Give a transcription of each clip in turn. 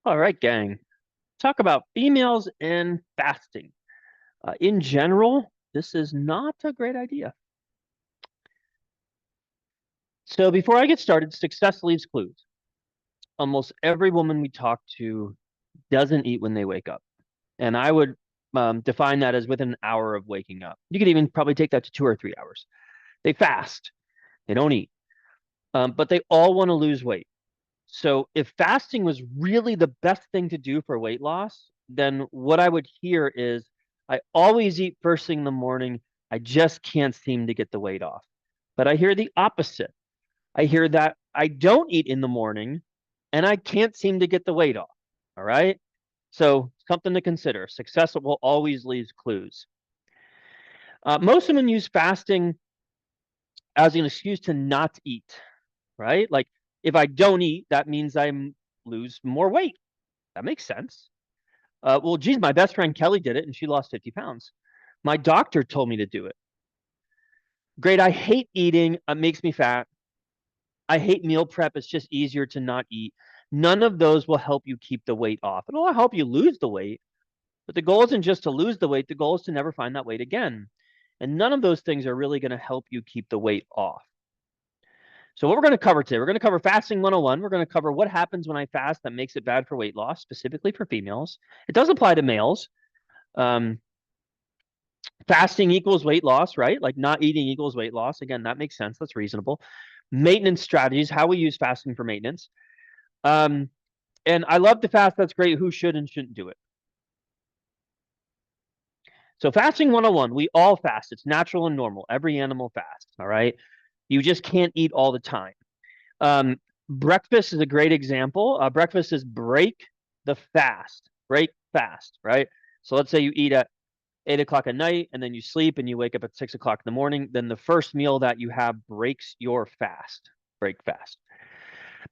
All right, gang. Talk about females and fasting. In general, this is not a great idea. So before I get started, success leaves clues. Almost every woman we talk to doesn't eat when they wake up. And I would define that as within an hour of waking up. You could even probably take that to 2 or 3 hours. They fast, they don't eat, but they all want to lose weight. So if fasting was really the best thing to do for weight loss, then what I would hear is I always eat first thing in the morning. I just can't seem to get the weight off. But I hear the opposite. I hear that I don't eat in the morning and I can't seem to get the weight off. All right. So something to consider. Success will always leave clues. Most women use fasting as an excuse to not eat, right? Like if I don't eat, that means I lose more weight. That makes sense. Well, geez, my best friend Kelly did it and she lost 50 pounds. My doctor told me to do it. Great. I hate eating. It makes me fat. I hate meal prep. It's just easier to not eat. None of those will help you keep the weight off. It'll help you lose the weight, but the goal isn't just to lose the weight. The goal is to never find that weight again. And none of those things are really going to help you keep the weight off. So what we're going to cover today, we're going to cover fasting 101. We're going to cover what happens when I fast that makes it bad for weight loss, specifically for females. It does apply to males. Um, Fasting equals weight loss, right? Like not eating equals weight loss. Again, that makes sense. That's reasonable. Maintenance strategies, how we use fasting for maintenance. Um, and I love to fast. That's great. Who should and shouldn't do it? So fasting 101, we all fast. It's natural and normal. Every animal fasts, all right? You just can't eat all the time. Breakfast is a great example. Breakfast is break the fast, break fast, right? So let's say you eat at 8 o'clock at night and then you sleep and you wake up at 6 o'clock in the morning. Then the first meal that you have breaks your fast, break fast.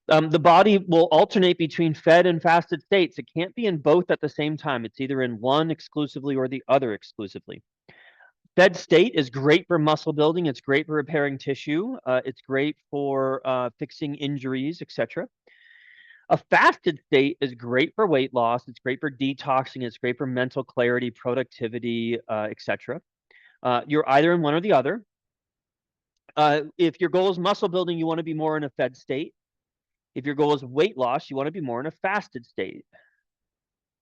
The body will alternate between fed and fasted states. It can't be in both at the same time. It's either in one exclusively or the other exclusively. Fed state is great for muscle building. It's great for repairing tissue. It's great for fixing injuries, etc. A fasted state is great for weight loss. It's great for detoxing. It's great for mental clarity, productivity, etc. You're either in one or the other. If your goal is muscle building, you want to be more in a fed state. If your goal is weight loss, you want to be more in a fasted state.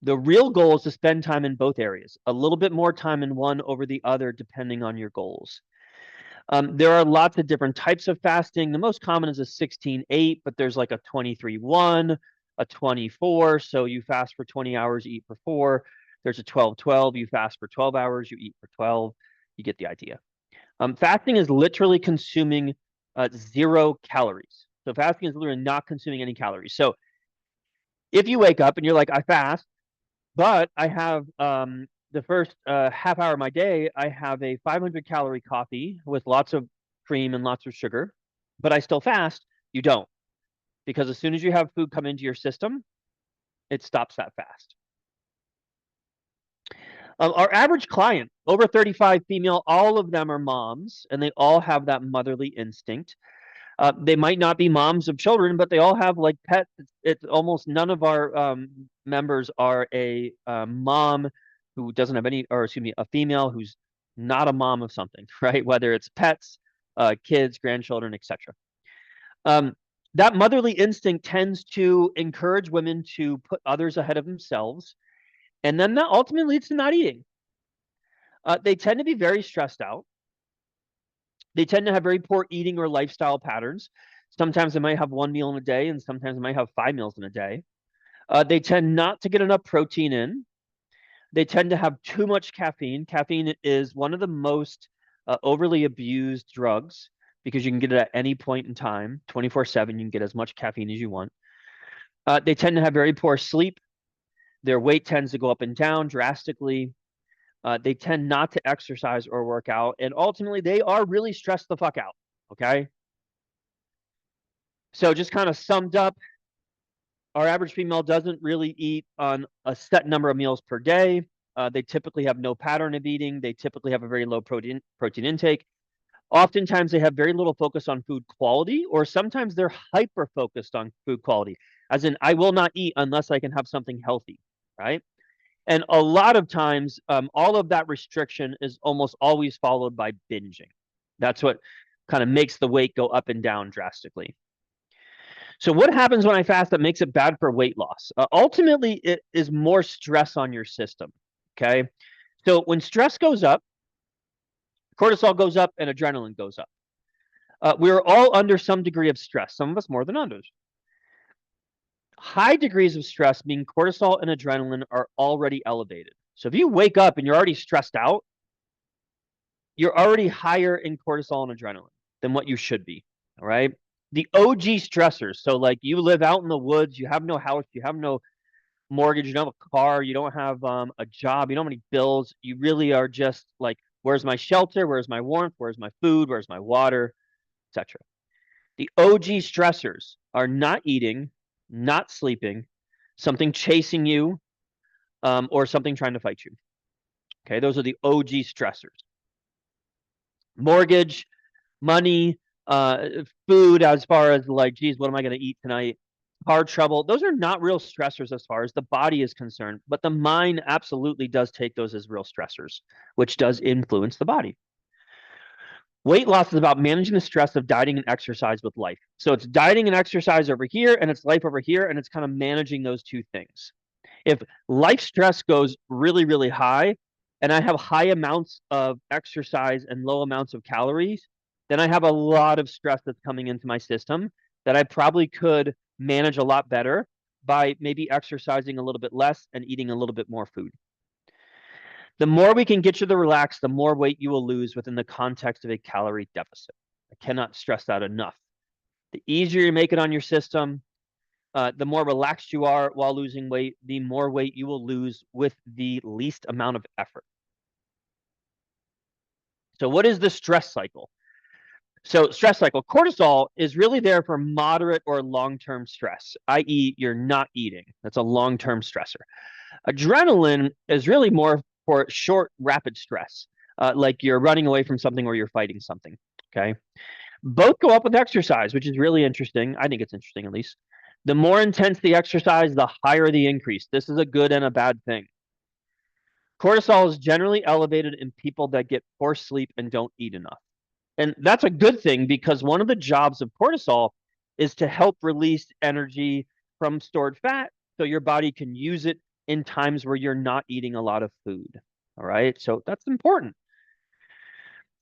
The real goal is to spend time in both areas, a little bit more time in one over the other, depending on your goals. There are lots of different types of fasting. The most common is a 16-8, but there's like a 23-1, a 24. So you fast for 20 hours, you eat for 4. There's a 12-12. You fast for 12 hours, you eat for 12. You get the idea. Fasting is literally consuming 0 calories. So fasting is literally not consuming any calories. So if you wake up and you're like, I fast, but I have the first half hour of my day, I have a 500-calorie coffee with lots of cream and lots of sugar, but I still fast, you don't. Because as soon as you have food come into your system, it stops that fast. Our average client, over 35 female, all of them are moms, and they all have that motherly instinct. They might not be moms of children, but they all have like pets. It's almost none of our members are a mom who doesn't have any, or excuse me, a female who's not a mom of something, right? Whether it's pets, kids, grandchildren, etc. Um, that motherly instinct tends to encourage women to put others ahead of themselves, and then that ultimately leads to not eating. They tend to be very stressed out. They tend to have very poor eating or lifestyle patterns. Sometimes they might have one meal in a day, and sometimes they might have 5 meals in a day. They tend not to get enough protein in. They tend to have too much caffeine. Caffeine is one of the most overly abused drugs because you can get it at any point in time, 24/7. You can get as much caffeine as you want. They tend to have very poor sleep. Their weight tends to go up and down drastically. They tend not to exercise or work out, and ultimately they are really stressed the fuck out. Okay. So just kind of summed up, our average female doesn't really eat on a set number of meals per day. They typically have no pattern of eating. They typically have a very low protein intake. Oftentimes they have very little focus on food quality, or sometimes they're hyper focused on food quality, as in, I will not eat unless I can have something healthy, right? And a lot of times, all of that restriction is almost always followed by binging. That's what kind of makes the weight go up and down drastically. So, what happens when I fast that makes it bad for weight loss? Ultimately, it is more stress on your system. Okay. So, when stress goes up, cortisol goes up and adrenaline goes up. We're all under some degree of stress, some of us more than others. High degrees of stress mean cortisol and adrenaline are already elevated. So if you wake up and you're already stressed out, you're already higher in cortisol and adrenaline than what you should be. All right. The OG stressors. So, like, you live out in the woods, you have no house, you have no mortgage, you don't have a car, you don't have a job, you don't have any bills. You really are just like, where's my shelter? Where's my warmth? Where's my food? Where's my water? Etc. The OG stressors are not eating, not sleeping, something chasing you, or something trying to fight you. Okay, those are the OG stressors. Mortgage, money, food, as far as like, geez, what am I going to eat tonight? Car trouble. Those are not real stressors as far as the body is concerned, but the mind absolutely does take those as real stressors, which does influence the body. Weight loss is about managing the stress of dieting and exercise with life. So it's dieting and exercise over here, and it's life over here, and it's kind of managing those two things. If life stress goes really, really high, and I have high amounts of exercise and low amounts of calories, then I have a lot of stress that's coming into my system that I probably could manage a lot better by maybe exercising a little bit less and eating a little bit more food. The more we can get you to relax, the more weight you will lose within the context of a calorie deficit. I cannot stress that enough. The easier you make it on your system, the more relaxed you are while losing weight, the more weight you will lose with the least amount of effort. So, what is the stress cycle? So, stress cycle, cortisol is really there for moderate or long-term stress, i.e., you're not eating. That's a long-term stressor. Adrenaline is really more for short, rapid stress, like you're running away from something or you're fighting something. Okay. Both go up with exercise, which is really interesting. I think it's interesting, at least. The more intense the exercise, the higher the increase. This is a good and a bad thing. Cortisol is generally elevated in people that get poor sleep and don't eat enough. And that's a good thing, because one of the jobs of cortisol is to help release energy from stored fat so your body can use it in times where you're not eating a lot of food. All right. So that's important.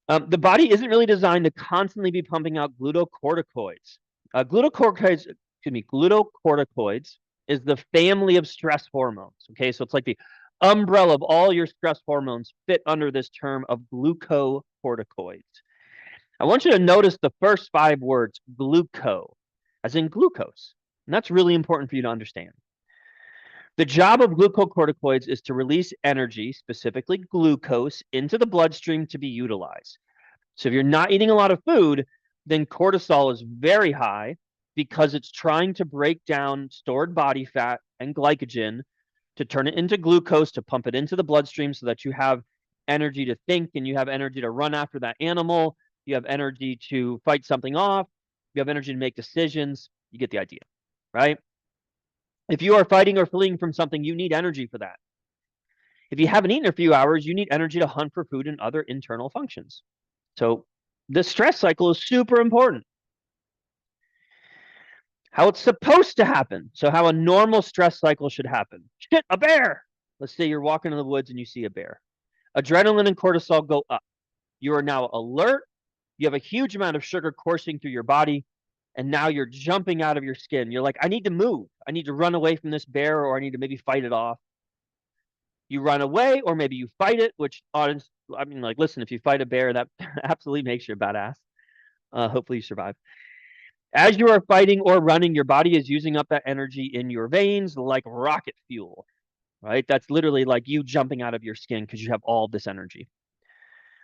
The body isn't really designed to constantly be pumping out glucocorticoids. Glucocorticoids is the family of stress hormones. Okay. So it's like the umbrella of all your stress hormones fit under this term of glucocorticoids. I want you to notice the first 5 words, gluco, as in glucose. And that's really important for you to understand. The job of glucocorticoids is to release energy, specifically glucose, into the bloodstream to be utilized. So if you're not eating a lot of food, then cortisol is very high because it's trying to break down stored body fat and glycogen to turn it into glucose, to pump it into the bloodstream so that you have energy to think and you have energy to run after that animal. You have energy to fight something off. You have energy to make decisions. You get the idea, right? If you are fighting or fleeing from something, you need energy for that. If you haven't eaten in a few hours, you need energy to hunt for food and other internal functions. So the stress cycle is super important. How it's supposed to happen. So how a normal stress cycle should happen. Shit, a bear. Let's say you're walking in the woods and you see a bear. Adrenaline and cortisol go up. You are now alert. You have a huge amount of sugar coursing through your body, and now you're jumping out of your skin. You're like, I need to move. I need to run away from this bear, or I need to maybe fight it off. You run away, or maybe you fight it, which, I mean, like, listen, if you fight a bear, that absolutely makes you a badass. Hopefully you survive. As you are fighting or running, your body is using up that energy in your veins like rocket fuel, right? That's literally like you jumping out of your skin because you have all this energy.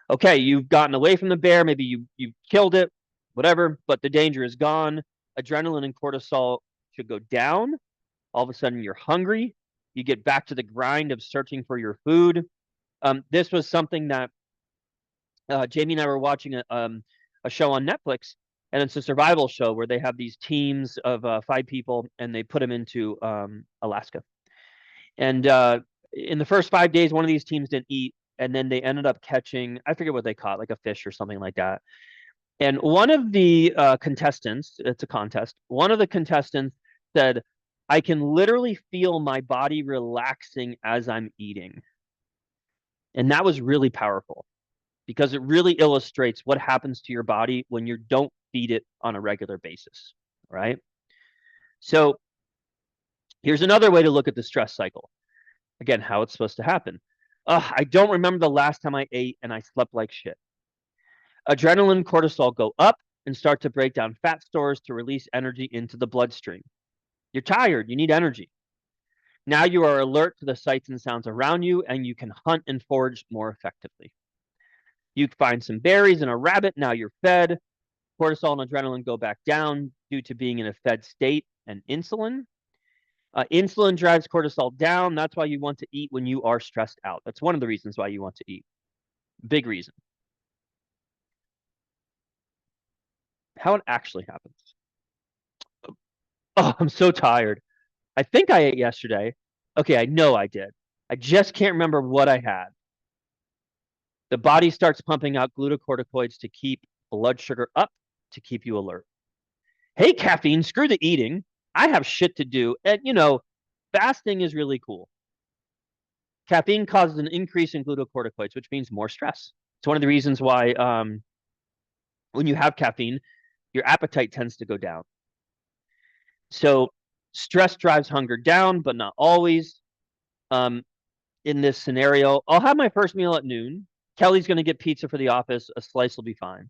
Okay, you've gotten away from the bear, maybe you killed it, whatever, but the danger is gone. Adrenaline and cortisol should go down. All of a sudden, you're hungry. You get back to the grind of searching for your food. This was something that Jamie and I were watching a show on Netflix, and it's a survival show where they have these teams of 5 people, and they put them into Alaska. And in the first 5 days, one of these teams didn't eat, and then they ended up catching, I forget what they caught, like a fish or something like that. And one of the contestants, it's a contest, one of the contestants said, I can literally feel my body relaxing as I'm eating. And that was really powerful because it really illustrates what happens to your body when you don't feed it on a regular basis, right? So here's another way to look at the stress cycle. Again, how it's supposed to happen. I don't remember the last time I ate and I slept like shit. Adrenaline, cortisol go up and start to break down fat stores to release energy into the bloodstream. You're tired, you need energy. Now you are alert to the sights and sounds around you, and you can hunt and forage more effectively. You find some berries and a rabbit, now you're fed. Cortisol and adrenaline go back down due to being in a fed state, and insulin. Insulin drives cortisol down. That's why you want to eat when you are stressed out. That's one of the reasons why you want to eat. Big reason. How it actually happens. Oh, I'm so tired. I think I ate yesterday. Okay, I know I did. I just can't remember what I had. The body starts pumping out glucocorticoids to keep blood sugar up to keep you alert. Hey, caffeine, screw the eating. I have shit to do. And, fasting is really cool. Caffeine causes an increase in glucocorticoids, which means more stress. It's one of the reasons why when you have caffeine, your appetite tends to go down. So stress drives hunger down, but not always. In this scenario, I'll have my first meal at noon. Kelly's going to get pizza for the office. A slice will be fine.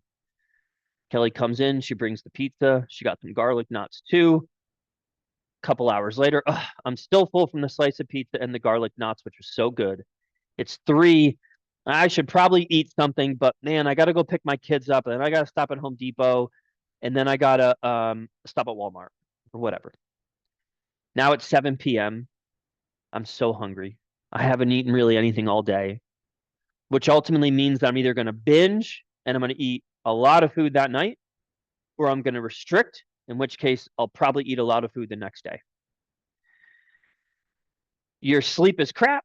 Kelly comes in. She brings the pizza. She got some garlic knots too. A couple hours later, I'm still full from the slice of pizza and the garlic knots, which are so good. It's 3. I should probably eat something, but man, I got to go pick my kids up, and then I got to stop at Home Depot, and then I got to stop at Walmart or whatever. Now it's 7 p.m. I'm so hungry. I haven't eaten really anything all day, which ultimately means that I'm either going to binge and I'm going to eat a lot of food that night, or I'm going to restrict, in which case I'll probably eat a lot of food the next day. Your sleep is crap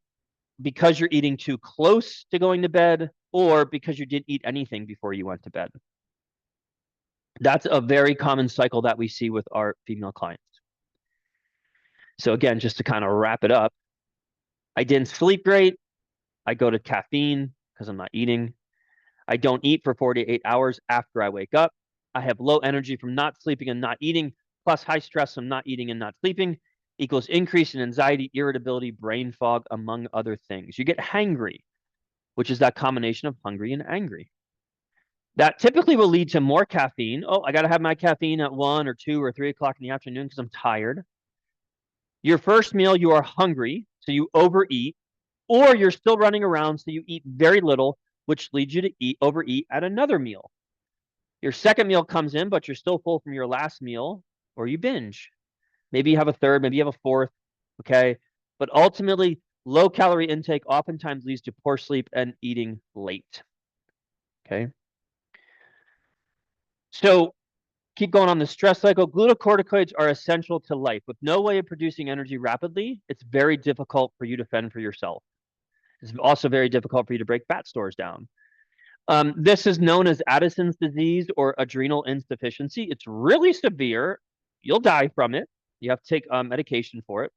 because you're eating too close to going to bed, or because you didn't eat anything before you went to bed. That's a very common cycle that we see with our female clients. So again, just to kind of wrap it up, I didn't sleep great. I go to caffeine because I'm not eating. I don't eat for 48 hours after I wake up. I have low energy from not sleeping and not eating, plus high stress from not eating and not sleeping, equals increase in anxiety, irritability, brain fog, among other things. You get hangry, which is that combination of hungry and angry. That typically will lead to more caffeine. Oh, I got to have my caffeine at 1 or 2 or 3 o'clock in the afternoon because I'm tired. Your first meal, you are hungry, so you overeat, or you're still running around, so you eat very little, which leads you to overeat at another meal. Your second meal comes in, but you're still full from your last meal, or you binge. Maybe you have a third, maybe you have a fourth, okay? But ultimately, low calorie intake oftentimes leads to poor sleep and eating late, okay? So keep going on the stress cycle. Glucocorticoids are essential to life. With no way of producing energy rapidly, it's very difficult for you to fend for yourself. It's also very difficult for you to break fat stores down. This is known as Addison's disease or adrenal insufficiency. It's really severe. You'll die from it. You have to take medication for it.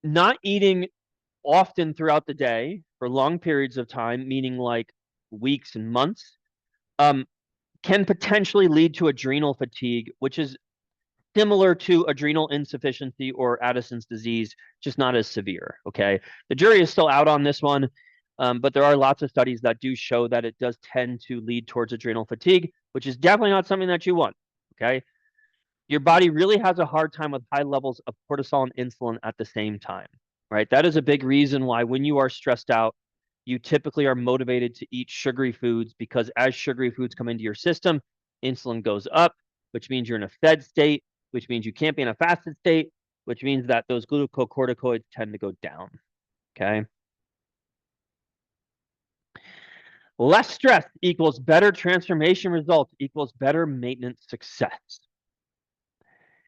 Not eating often throughout the day for long periods of time, meaning like weeks and months, can potentially lead to adrenal fatigue, which is similar to adrenal insufficiency or Addison's disease, just not as severe, okay? The jury is still out on this one, but there are lots of studies that do show that it does tend to lead towards adrenal fatigue, which is definitely not something that you want, okay? Your body really has a hard time with high levels of cortisol and insulin at the same time, right? That is a big reason why when you are stressed out, you typically are motivated to eat sugary foods, because as sugary foods come into your system, insulin goes up, which means you're in a fed state, which means you can't be in a fasted state, which means that those glucocorticoids tend to go down, okay? Less stress equals better transformation results equals better maintenance success.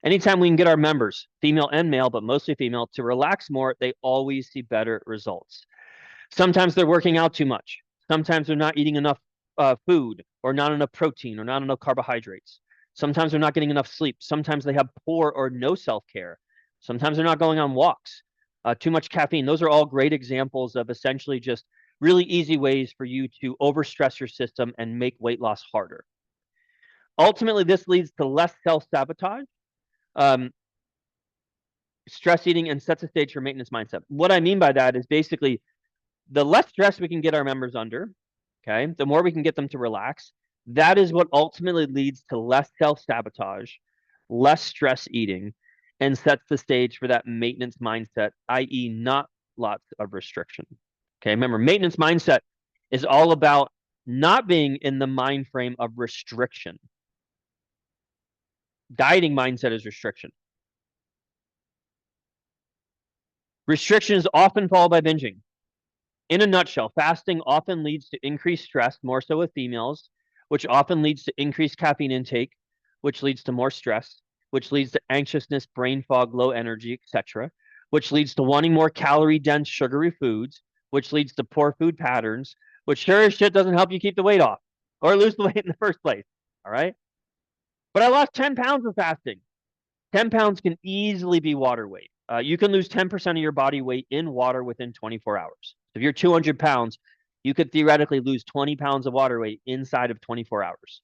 Anytime we can get our members, female and male, but mostly female, to relax more, they always see better results. Sometimes they're working out too much. Sometimes they're not eating enough food, or not enough protein, or not enough carbohydrates. Sometimes they're not getting enough sleep. Sometimes they have poor or no self-care. Sometimes they're not going on walks. Too much caffeine. Those are all great examples of essentially just really easy ways for you to overstress your system and make weight loss harder. Ultimately, this leads to less self-sabotage, stress eating, and sets the stage for maintenance mindset. What I mean by that is basically the less stress we can get our members under, okay, the more we can get them to relax. That is what ultimately leads to less self-sabotage, less stress eating, and sets the stage for that maintenance mindset, i.e. not lots of restriction. Okay, remember, maintenance mindset is all about not being in the mind frame of restriction. Dieting mindset is restriction. Restriction is often followed by binging. In a nutshell, fasting often leads to increased stress, more so with females, which often leads to increased caffeine intake, which leads to more stress, which leads to anxiousness, brain fog, low energy, etc., which leads to wanting more calorie-dense, sugary foods, which leads to poor food patterns, which sure as shit doesn't help you keep the weight off or lose the weight in the first place. All right? But I lost 10 pounds with fasting. 10 pounds can easily be water weight. You can lose 10% of your body weight in water within 24 hours. If you're 200 pounds, you could theoretically lose 20 pounds of water weight inside of 24 hours.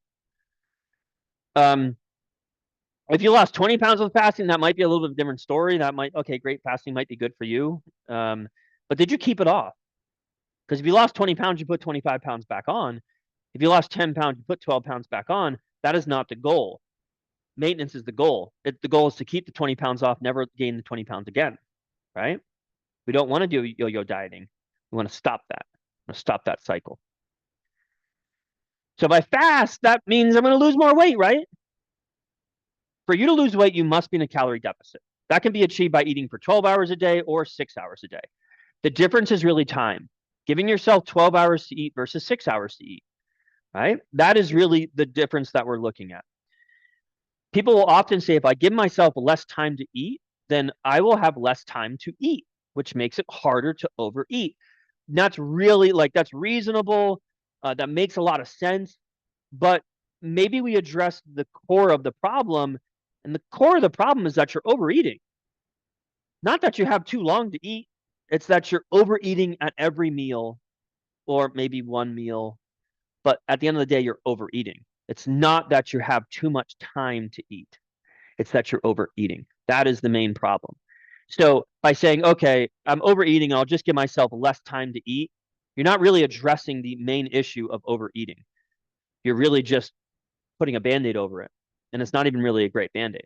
If you lost 20 pounds with fasting, that might be a little bit of a different story. That might, okay, great, fasting might be good for you. But did you keep it off? Because if you lost 20 pounds, you put 25 pounds back on. If you lost 10 pounds, you put 12 pounds back on. That is not the goal. Maintenance is the goal. The goal is to keep the 20 pounds off, never gain the 20 pounds again, right? We don't want to do yo-yo dieting. We want to stop that. We want to stop that cycle. So if I fast, that means I'm going to lose more weight, right? For you to lose weight, you must be in a calorie deficit. That can be achieved by eating for 12 hours a day or 6 hours a day. The difference is really time. Giving yourself 12 hours to eat versus 6 hours to eat, right? That is really the difference that we're looking at. People will often say, if I give myself less time to eat, then I will have less time to eat, which makes it harder to overeat. And that's really that's reasonable. That makes a lot of sense. But maybe we address the core of the problem. And the core of the problem is that you're overeating. Not that you have too long to eat. It's that you're overeating at every meal, or maybe one meal. But at the end of the day, you're overeating. It's not that you have too much time to eat. It's that you're overeating. That is the main problem. So by saying, okay, I'm overeating, I'll just give myself less time to eat, you're not really addressing the main issue of overeating. You're really just putting a Band-Aid over it. And it's not even really a great Band-Aid.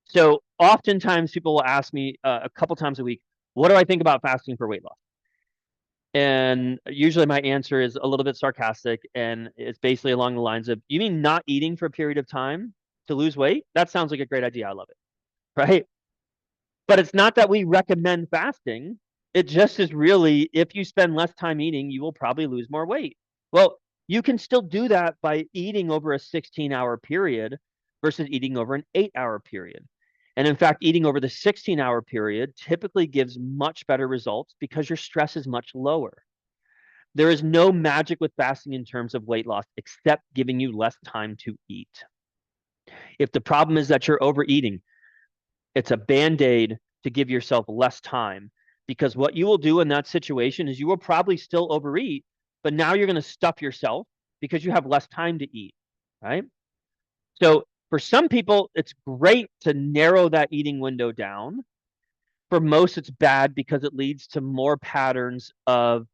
So oftentimes people will ask me a couple times a week, what do I think about fasting for weight loss? And usually my answer is a little bit sarcastic, and it's basically along the lines of, you mean not eating for a period of time to lose weight? That sounds like a great idea. I love it. Right? But it's not that we recommend fasting. It just is really, if you spend less time eating, you will probably lose more weight. Well, you can still do that by eating over a 16-hour period versus eating over an 8-hour period. And in fact, eating over the 16-hour period typically gives much better results because your stress is much lower. There is no magic with fasting in terms of weight loss except giving you less time to eat. If the problem is that you're overeating, it's a Band-Aid to give yourself less time, because what you will do in that situation is you will probably still overeat, but now you're going to stuff yourself because you have less time to eat, right? So for some people, it's great to narrow that eating window down. For most, it's bad because it leads to more patterns of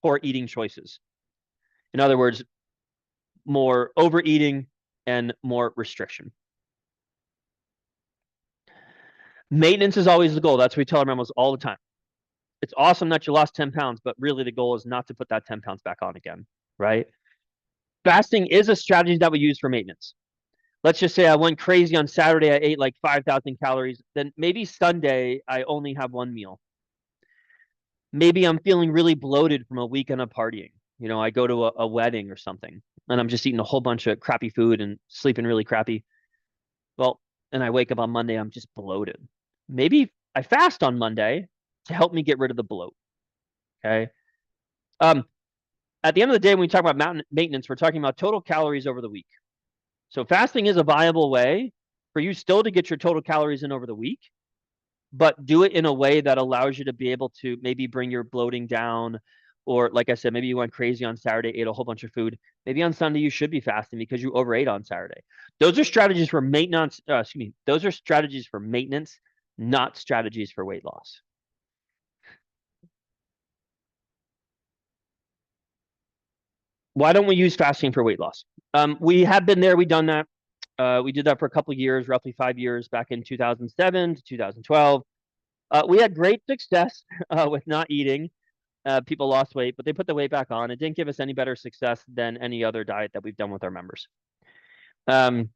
poor eating choices. In other words, more overeating and more restriction. Maintenance is always the goal. That's what we tell our members all the time. It's awesome that you lost 10 pounds, but really the goal is not to put that 10 pounds back on again, right? Fasting is a strategy that we use for maintenance. Let's just say I went crazy on Saturday. I ate like 5,000 calories. Then maybe Sunday, I only have one meal. Maybe I'm feeling really bloated from a weekend of partying. You know, I go to a wedding or something and I'm just eating a whole bunch of crappy food and sleeping really crappy. Well, and I wake up on Monday, I'm just bloated. Maybe I fast on Monday to help me get rid of the bloat. Okay. Um, at the end of the day, when we talk about mountain maintenance, we're talking about total calories over the week. So fasting is a viable way for you still to get your total calories in over the week, but do it in a way that allows you to be able to maybe bring your bloating down. Or like I said, maybe you went crazy on Saturday, ate a whole bunch of food. Maybe on Sunday you should be fasting because you overate on Saturday. Those are strategies for maintenance. Excuse me. Those are strategies for maintenance, not strategies for weight loss. Why don't we use fasting for weight loss? We have been there. We've done that. We did that for a couple of years, roughly 5 years, back in 2007 to 2012. We had great success with not eating. People lost weight, but they put the weight back on. It didn't give us any better success than any other diet that we've done with our members. Um,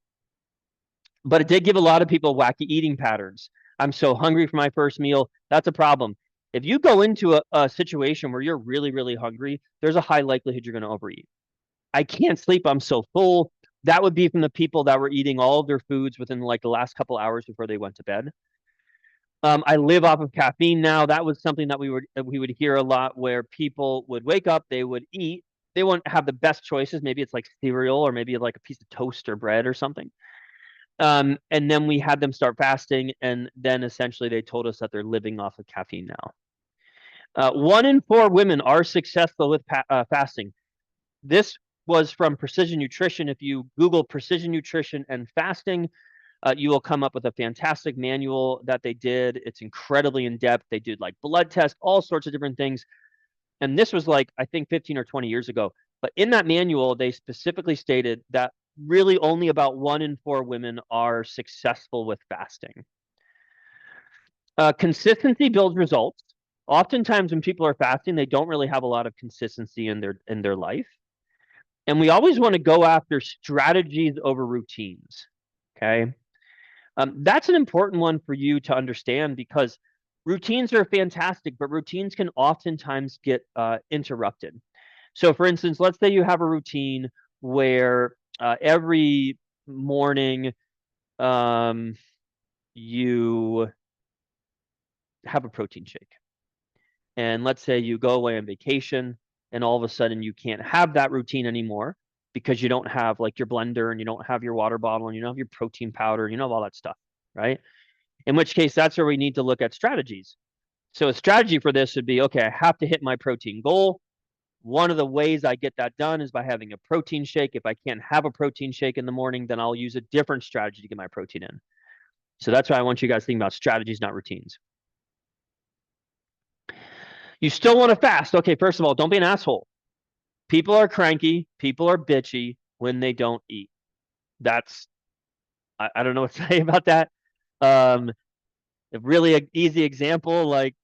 but it did give a lot of people wacky eating patterns. I'm so hungry for my first meal. That's a problem. If you go into a situation where you're really, really hungry, there's a high likelihood you're going to overeat. I can't sleep. I'm so full. That would be from the people that were eating all of their foods within like the last couple hours before they went to bed. I live off of caffeine now. That was something that we would hear a lot, where people would wake up, they would eat, they wouldn't have the best choices. Maybe it's like cereal or maybe like a piece of toast or bread or something. And then we had them start fasting, and then essentially they told us that they're living off of caffeine now. 1 in 4 women are successful with fasting. This was from Precision Nutrition. If you Google Precision Nutrition and fasting, you will come up with a fantastic manual that they did. It's incredibly in depth. They did like blood tests, all sorts of different things. And this was like, I think 15 or 20 years ago. But in that manual, they specifically stated that really only about 1 in 4 women are successful with fasting. Consistency builds results. Oftentimes, when people are fasting, they don't really have a lot of consistency in their life. And we always want to go after strategies over routines. Okay. That's an important one for you to understand, because routines are fantastic, but routines can oftentimes get interrupted. So, for instance, let's say you have a routine where every morning you have a protein shake. And let's say you go away on vacation and all of a sudden you can't have that routine anymore because you don't have like your blender and you don't have your water bottle and you don't have your protein powder and you don't have all that stuff, right? In which case, that's where we need to look at strategies. So a strategy for this would be, okay, I have to hit my protein goal. One of the ways I get that done is by having a protein shake. If I can't have a protein shake in the morning, then I'll use a different strategy to get my protein in. So that's why I want you guys to think about strategies, not routines. You still want to fast. Okay, first of all, don't be an asshole. People are cranky. People are bitchy when they don't eat. That's, I don't know what to say about that. Um, a really easy example, like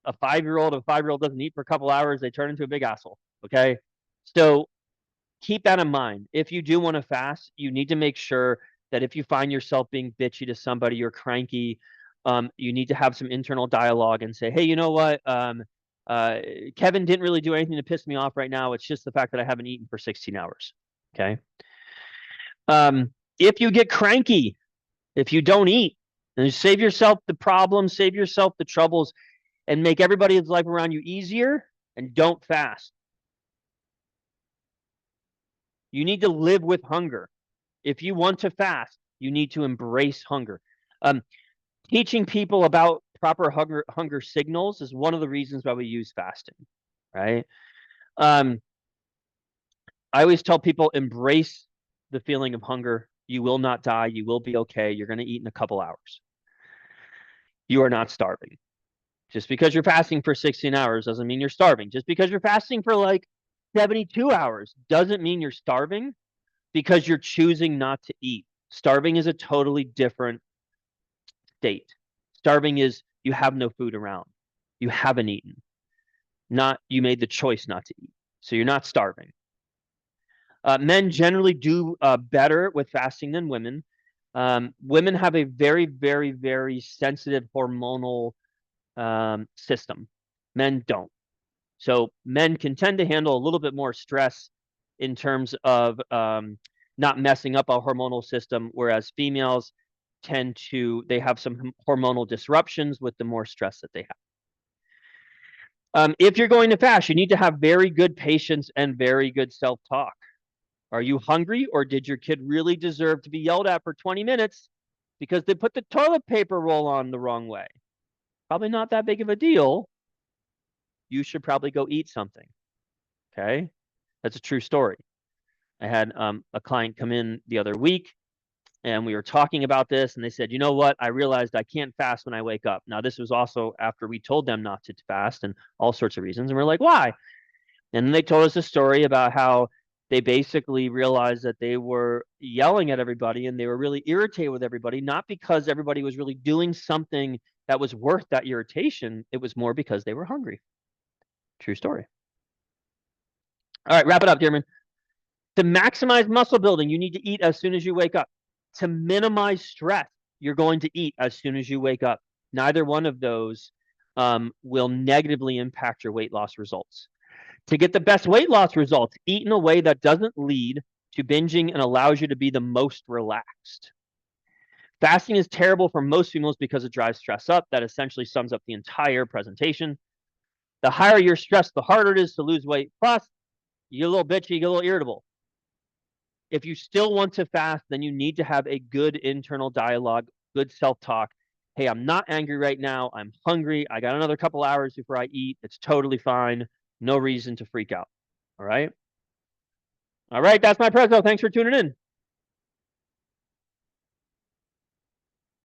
a 5-year-old, if a 5-year-old doesn't eat for a couple hours, they turn into a big asshole. Okay. So keep that in mind. If you do want to fast, you need to make sure that if you find yourself being bitchy to somebody, you're cranky, you need to have some internal dialogue and say, hey, you know what? Uh, Kevin didn't really do anything to piss me off right now. It's just the fact that I haven't eaten for 16 hours. Okay. If you get cranky, if you don't eat, then save yourself the problems, save yourself the troubles, and make everybody's life around you easier, and don't fast. You need to live with hunger. If you want to fast, you need to embrace hunger. Um, Teaching people about proper hunger signals is one of the reasons why we use fasting, right? Um, I always tell people, embrace the feeling of hunger. You will not die. You will be okay. You're going to eat in a couple hours. You are not starving. Just because you're fasting for 16 hours doesn't mean you're starving. Just because you're fasting for like 72 hours doesn't mean you're starving, because you're choosing not to eat. Starving is a totally different state. Starving is you have no food around. You haven't eaten. Not you made the choice not to eat. So you're not starving. Men generally do better with fasting than women. Women have a very, very, very sensitive hormonal system. Men don't. So men can tend to handle a little bit more stress in terms of not messing up our hormonal system, whereas females they have some hormonal disruptions with the more stress that they have. If you're going to fast, you need to have very good patience and very good self-talk. Are you hungry, or did your kid really deserve to be yelled at for 20 minutes because they put the toilet paper roll on the wrong way? Probably not that big of a deal. You should probably go eat something. Okay? That's a true story. I had a client come in the other week, and we were talking about this, and they said, you know what? I realized I can't fast when I wake up. Now, this was also after we told them not to fast and all sorts of reasons. And we're like, why? And then they told us a story about how they basically realized that they were yelling at everybody and they were really irritated with everybody, not because everybody was really doing something that was worth that irritation. It was more because they were hungry. True story. All right, wrap it up, Dearman. To maximize muscle building, you need to eat as soon as you wake up. To minimize stress, you're going to eat as soon as you wake up. Neither one of those will negatively impact your weight loss results. To get the best weight loss results, eat in a way that doesn't lead to binging and allows you to be the most relaxed. Fasting is terrible for most females because it drives stress up. That essentially sums up the entire presentation. The higher your stress, the harder it is to lose weight. Plus, you get a little bitchy, you get a little irritable. If you still want to fast, then you need to have a good internal dialogue, good self-talk. Hey, I'm not angry right now. I'm hungry. I got another couple hours before I eat. It's totally fine. No reason to freak out. All right. All right. That's my preso. Thanks for tuning in.